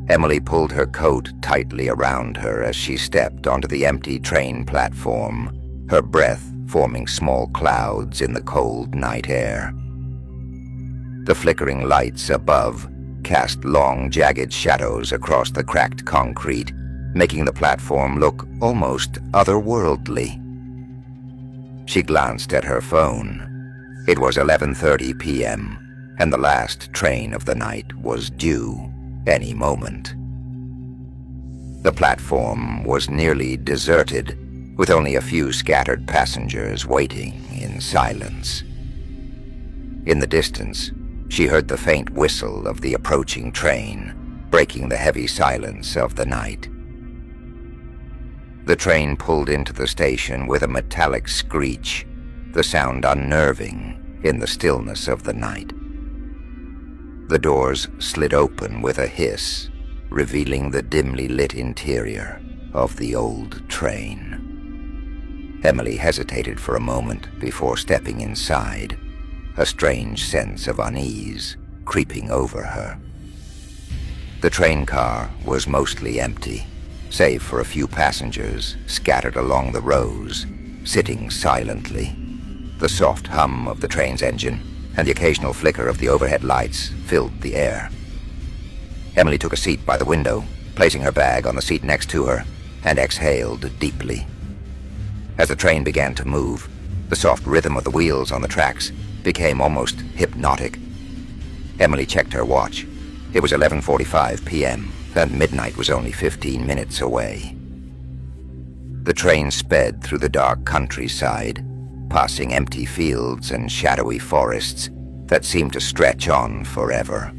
Emily pulled her coat tightly around her as she stepped onto the empty train platform, her breath forming small clouds in the cold night air. The flickering lights above cast long, jagged shadows across the cracked concrete, making the platform look almost otherworldly. She glanced at her phone. It was 11:30 p.m., and the last train of the night was due any moment. The platform was nearly deserted, with only a few scattered passengers waiting in silence. In the distance, she heard the faint whistle of the approaching train, breaking the heavy silence of the night. The train pulled into the station with a metallic screech, the sound unnerving in the stillness of the night. The doors slid open with a hiss, revealing the dimly lit interior of the old train. Emily hesitated for a moment before stepping inside, a strange sense of unease creeping over her. The train car was mostly empty, save for a few passengers scattered along the rows, sitting silently. The soft hum of the train's engine and the occasional flicker of the overhead lights filled the air. Emily took a seat by the window, placing her bag on the seat next to her, and exhaled deeply. As the train began to move, the soft rhythm of the wheels on the tracks became almost hypnotic. Emily checked her watch. It was 11:45 p.m., and midnight was only 15 minutes away. The train sped through the dark countryside, passing empty fields and shadowy forests that seemed to stretch on forever.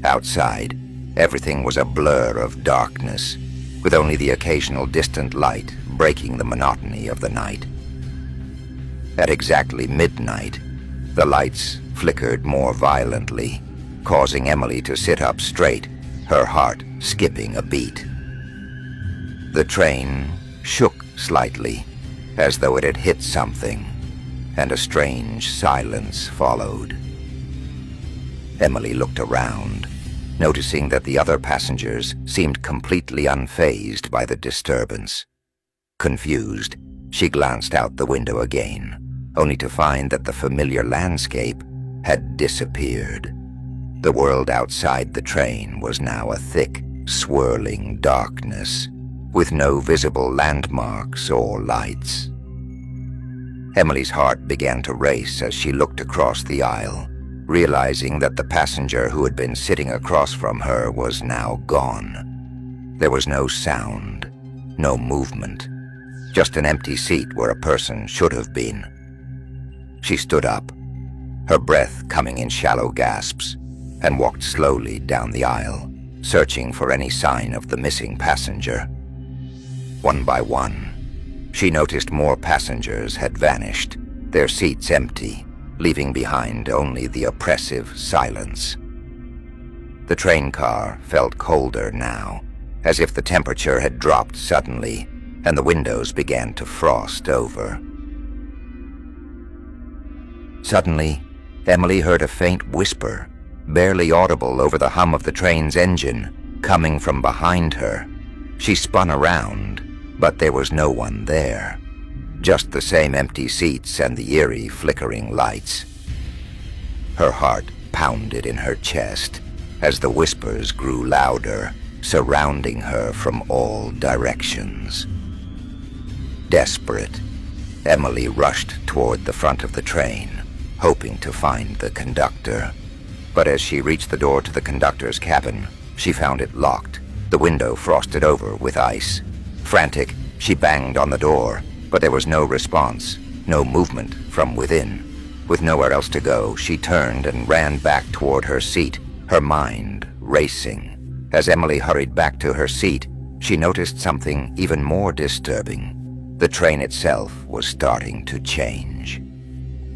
Outside, everything was a blur of darkness, with only the occasional distant light breaking the monotony of the night. At exactly midnight, the lights flickered more violently, causing Emily to sit up straight, her heart skipping a beat. The train shook slightly, as though it had hit something, and a strange silence followed. Emily looked around, noticing that the other passengers seemed completely unfazed by the disturbance. Confused, she glanced out the window again, only to find that the familiar landscape had disappeared. The world outside the train was now a thick, swirling darkness, with no visible landmarks or lights. Emily's heart began to race as she looked across the aisle, realizing that the passenger who had been sitting across from her was now gone. There was no sound, no movement, just an empty seat where a person should have been. She stood up, her breath coming in shallow gasps, and walked slowly down the aisle, searching for any sign of the missing passenger. One by one, she noticed more passengers had vanished, their seats empty, leaving behind only the oppressive silence. The train car felt colder now, as if the temperature had dropped suddenly and the windows began to frost over. Suddenly, Emily heard a faint whisper, barely audible over the hum of the train's engine, coming from behind her. She spun around, but there was no one there. Just the same empty seats and the eerie, flickering lights. Her heart pounded in her chest as the whispers grew louder, surrounding her from all directions. Desperate, Emily rushed toward the front of the train, hoping to find the conductor. But as she reached the door to the conductor's cabin, she found it locked, the window frosted over with ice. Frantic, she banged on the door, but there was no response, no movement from within. With nowhere else to go, she turned and ran back toward her seat, her mind racing. As Emily hurried back to her seat, she noticed something even more disturbing. The train itself was starting to change.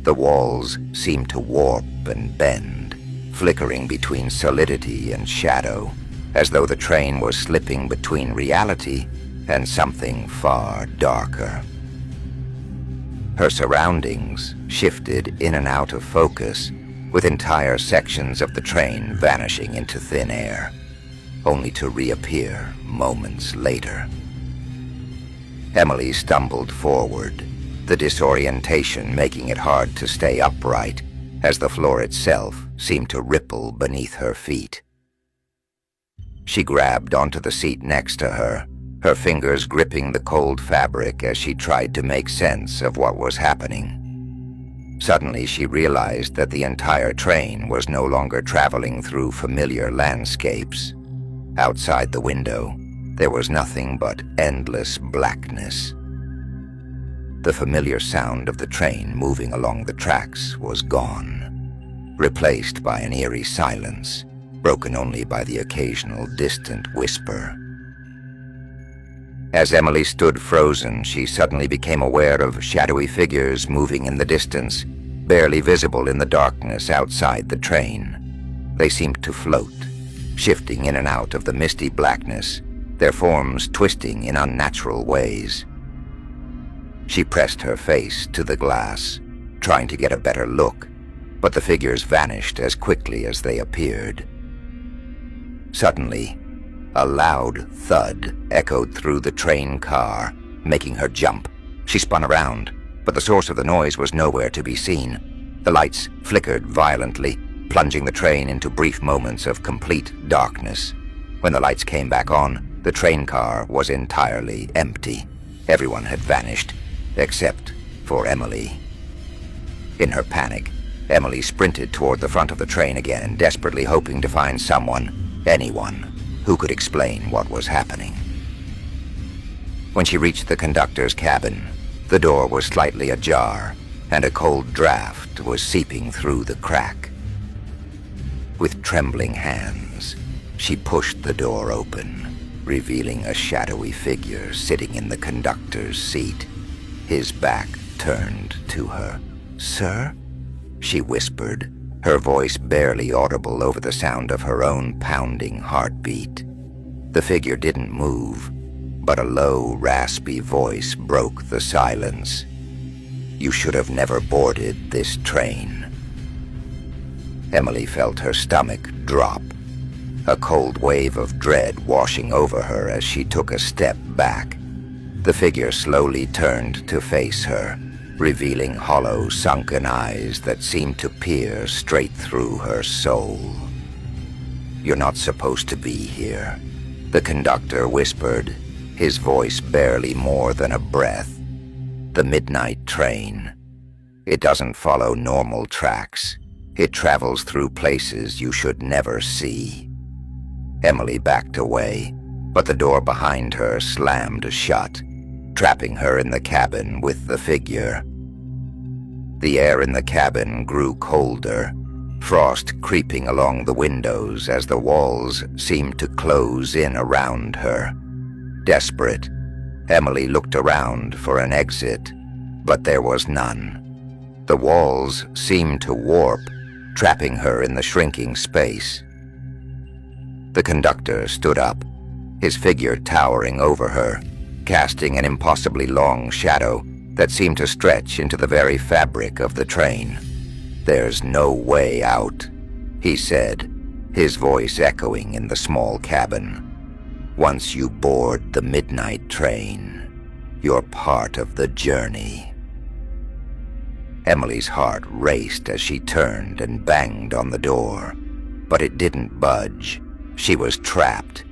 The walls seemed to warp and bend, flickering between solidity and shadow, as though the train was slipping between reality and something far darker. Her surroundings shifted in and out of focus, with entire sections of the train vanishing into thin air. only to reappear moments later. Emily stumbled forward, the disorientation making it hard to stay upright as the floor itself seemed to ripple beneath her feet. She grabbed onto the seat next to her, her fingers gripping the cold fabric as she tried to make sense of what was happening. Suddenly she realized that the entire train was no longer traveling through familiar landscapes. Outside the window, there was nothing but endless blackness. The familiar sound of the train moving along the tracks was gone, replaced by an eerie silence, broken only by the occasional distant whisper. As Emily stood frozen, she suddenly became aware of shadowy figures moving in the distance, barely visible in the darkness outside the train. They seemed to float, shifting in and out of the misty blackness, their forms twisting in unnatural ways. She pressed her face to the glass, trying to get a better look, but the figures vanished as quickly as they appeared. Suddenly, a loud thud echoed through the train car, making her jump. She spun around, but the source of the noise was nowhere to be seen. The lights flickered violently, plunging the train into brief moments of complete darkness. When the lights came back on, the train car was entirely empty. Everyone had vanished, except for Emily. In her panic, Emily sprinted toward the front of the train again, desperately hoping to find someone, anyone, who could explain what was happening. When she reached the conductor's cabin, the door was slightly ajar, and a cold draft was seeping through the crack. With trembling hands, she pushed the door open, revealing a shadowy figure sitting in the conductor's seat, his back turned to her. "Sir?" she whispered, her voice barely audible over the sound of her own pounding heartbeat. The figure didn't move, but a low, raspy voice broke the silence. "You should have never boarded this train." Emily felt her stomach drop, a cold wave of dread washing over her as she took a step back. The figure slowly turned to face her, revealing hollow, sunken eyes that seemed to peer straight through her soul. "You're not supposed to be here," the conductor whispered, his voice barely more than a breath. "The midnight train. It doesn't follow normal tracks. It travels through places you should never see." Emily backed away, but the door behind her slammed shut, trapping her in the cabin with the figure. The air in the cabin grew colder, frost creeping along the windows as the walls seemed to close in around her. Desperate, Emily looked around for an exit, but there was none. The walls seemed to warp, trapping her in the shrinking space. The conductor stood up, his figure towering over her, casting an impossibly long shadow that seemed to stretch into the very fabric of the train. "There's no way out," he said, his voice echoing in the small cabin. "Once you board the midnight train, you're part of the journey." Emily's heart raced as she turned and banged on the door, but it didn't budge. She was trapped.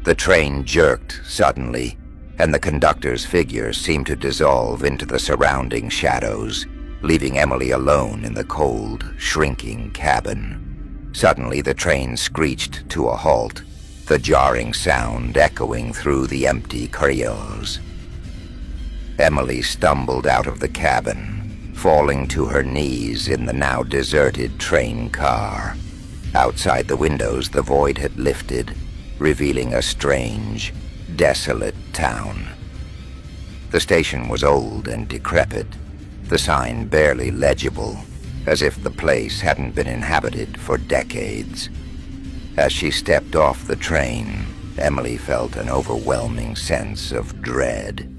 The train jerked suddenly, and the conductor's figure seemed to dissolve into the surrounding shadows, leaving Emily alone in the cold, shrinking cabin. Suddenly the train screeched to a halt, the jarring sound echoing through the empty corridors. Emily stumbled out of the cabin, falling to her knees in the now deserted train car. Outside the windows, the void had lifted, revealing a strange, desolate town. The station was old and decrepit, the sign barely legible, as if the place hadn't been inhabited for decades. As she stepped off the train, Emily felt an overwhelming sense of dread.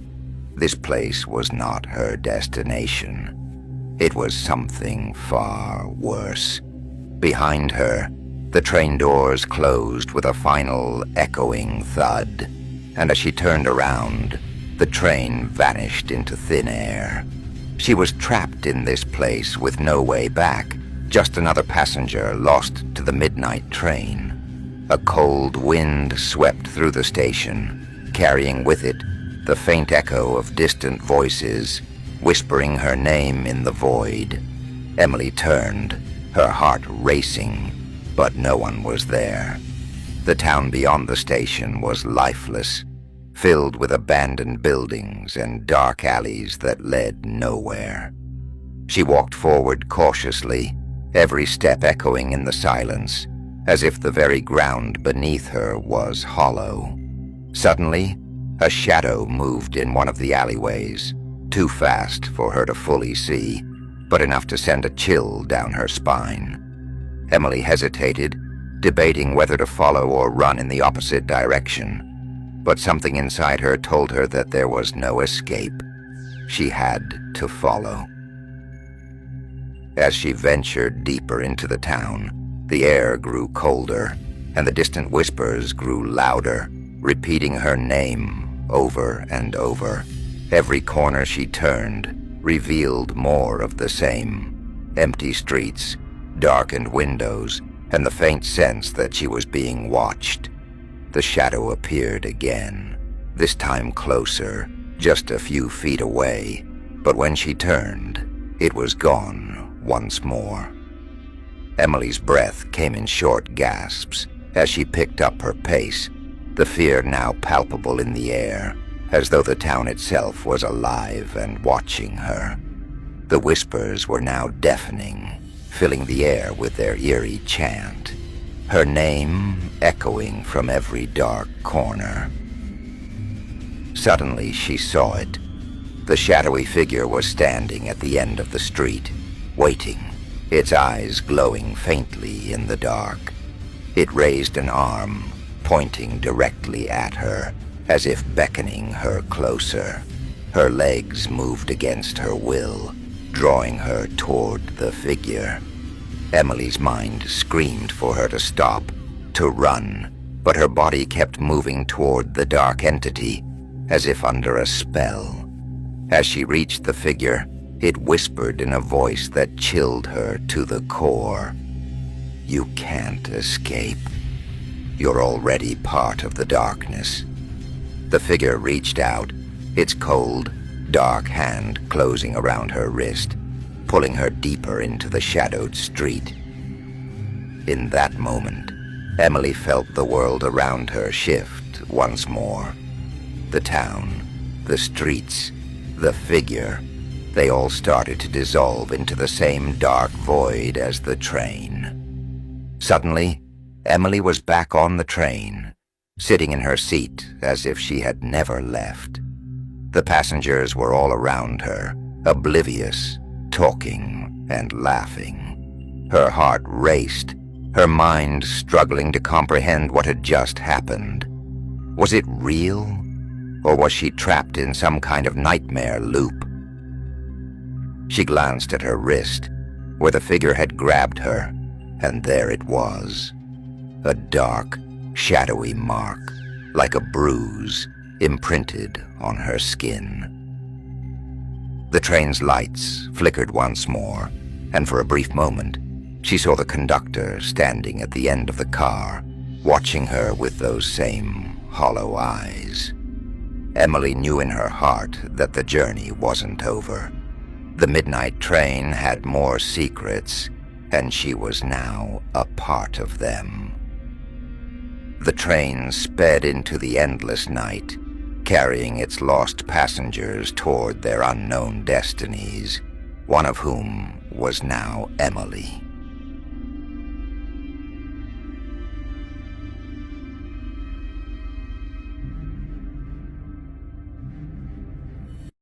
This place was not her destination. It was something far worse. Behind her, The train doors closed with a final echoing thud, and as she turned around, the train vanished into thin air. She was trapped in this place with no way back, just another passenger lost to the midnight train. A cold wind swept through the station, carrying with it the faint echo of distant voices, whispering her name in the void. Emily turned, her heart racing, but no one was there. The town beyond the station was lifeless, filled with abandoned buildings and dark alleys that led nowhere. She walked forward cautiously, every step echoing in the silence, as if the very ground beneath her was hollow. Suddenly, a shadow moved in one of the alleyways, too fast for her to fully see, but enough to send a chill down her spine. Emily hesitated, debating whether to follow or run in the opposite direction, but something inside her told her that there was no escape. She had to follow. As she ventured deeper into the town, the air grew colder, and the distant whispers grew louder, repeating her name over and over. Every corner she turned revealed more of the same: empty streets, darkened windows, and the faint sense that she was being watched. The shadow appeared again, this time closer, just a few feet away, but when she turned, it was gone once more. Emily's breath came in short gasps as she picked up her pace, the fear now palpable in the air, as though the town itself was alive and watching her. The whispers were now deafening, filling the air with their eerie chant, her name echoing from every dark corner. Suddenly she saw it. The shadowy figure was standing at the end of the street, waiting, its eyes glowing faintly in the dark. It raised an arm, pointing directly at her, as if beckoning her closer. Her legs moved against her will, drawing her toward the figure. Emily's mind screamed for her to stop, to run, but her body kept moving toward the dark entity, as if under a spell. As she reached the figure, it whispered in a voice that chilled her to the core. "You can't escape. You're already part of the darkness." The figure reached out, its cold, dark hand closing around her wrist, pulling her deeper into the shadowed street. In that moment, Emily felt the world around her shift once more. The town, the streets, the figure, they all started to dissolve into the same dark void as the train. Suddenly, Emily was back on the train, sitting in her seat as if she had never left. The passengers were all around her, oblivious, talking and laughing. Her heart raced, her mind struggling to comprehend what had just happened. Was it real, or was she trapped in some kind of nightmare loop? She glanced at her wrist, where the figure had grabbed her, and there it was. A dark, shadowy mark, like a bruise, imprinted on her skin. The train's lights flickered once more, and for a brief moment, she saw the conductor standing at the end of the car, watching her with those same hollow eyes. Emily knew in her heart that the journey wasn't over. The midnight train had more secrets, and she was now a part of them. The train sped into the endless night, carrying its lost passengers toward their unknown destinies, one of whom was now Emily.